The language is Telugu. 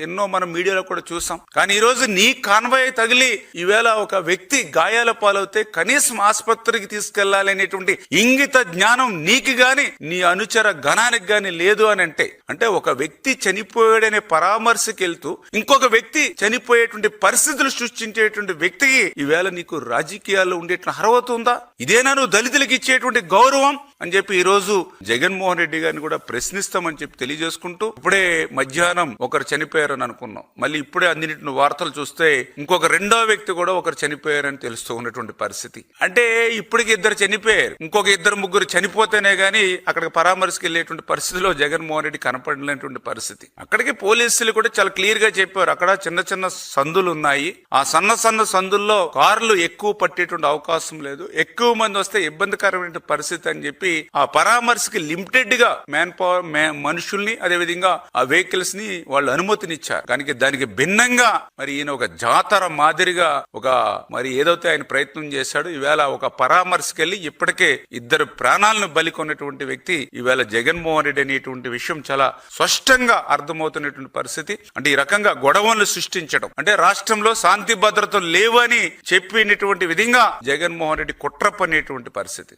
ఎన్నో మనం మీడియాలో కూడా చూసాం. కానీ ఈ రోజు నీ కాన్వాయ్ తగిలి ఈవేళ ఒక వ్యక్తి గాయాల పాలవుతే కనీసం ఆసుపత్రికి తీసుకెళ్లాలి అనేటువంటి ఇంగిత జ్ఞానం నీకు గాని నీ అనుచర గణానికి గాని లేదు అని అంటే ఒక వ్యక్తి చనిపోయాడనే పరామర్శకి వెళ్తూ ఇంకొక వ్యక్తి చనిపోయేటువంటి పరిస్థితులు సృష్టించేటువంటి వ్యక్తికి ఈవేళ నీకు రాజకీయాల్లో ఉండేటువంటి అర్హత ఉందా? ఇదేనా నువ్వు దళితులకు ఇచ్చేటువంటి గౌరవం అని చెప్పి ఈ రోజు జగన్మోహన్ రెడ్డి గారిని కూడా ప్రశ్నిస్తామని చెప్పి తెలియజేసుకుంటూ, ఇప్పుడే మధ్యాహ్నం ఒకరు చనిపోయారని అనుకున్నాం, మళ్ళీ ఇప్పుడే అందిన వార్తలు చూస్తే ఇంకొక రెండో వ్యక్తి కూడా ఒకరు చనిపోయారని తెలుస్తూ ఉన్నటువంటి పరిస్థితి. అంటే ఇప్పటికి ఇద్దరు చనిపోయారు, ఇంకొక ఇద్దరు ముగ్గురు చనిపోతేనే గానీ అక్కడికి పరామర్శకి వెళ్ళేటువంటి పరిస్థితిలో జగన్మోహన్ రెడ్డి కనపడలేటువంటి పరిస్థితి. అక్కడికి పోలీసులు కూడా చాలా క్లియర్ గా చెప్పారు, అక్కడ చిన్న చిన్న సందులు ఉన్నాయి, ఆ సన్న సందుల్లో కార్లు ఎక్కువ పట్టేటువంటి అవకాశం లేదు, ఎక్కువ మంది వస్తే ఇబ్బందికరమైన పరిస్థితి అని చెప్పి ఆ పరామర్శకి లిమిటెడ్ గా మ్యాన్ పవర్ మనుషుల్ని అదే విధంగా ఆ వెహికల్స్ ని వాళ్ళు అనుమతినిచ్చారు. కానీ దానికి భిన్నంగా మరి ఈయన ఒక జాతర మాదిరిగా ఒక మరి ఏదైతే ఆయన ప్రయత్నం చేశాడు, ఈవేళ ఒక పరామర్శకి వెళ్ళి ఇప్పటికే ఇద్దరు ప్రాణాలను బలికొన్నటువంటి వ్యక్తి ఈవేళ జగన్మోహన్ రెడ్డి అనేటువంటి విషయం చాలా స్పష్టంగా అర్థమవుతున్నటువంటి పరిస్థితి. అంటే ఈ రకంగా గొడవలు సృష్టించడం, అంటే రాష్ట్రంలో శాంతి భద్రతలు లేవని చెప్పినటువంటి విధంగా జగన్మోహన్ రెడ్డి కుట్ర పనేటువంటి పరిస్థితి.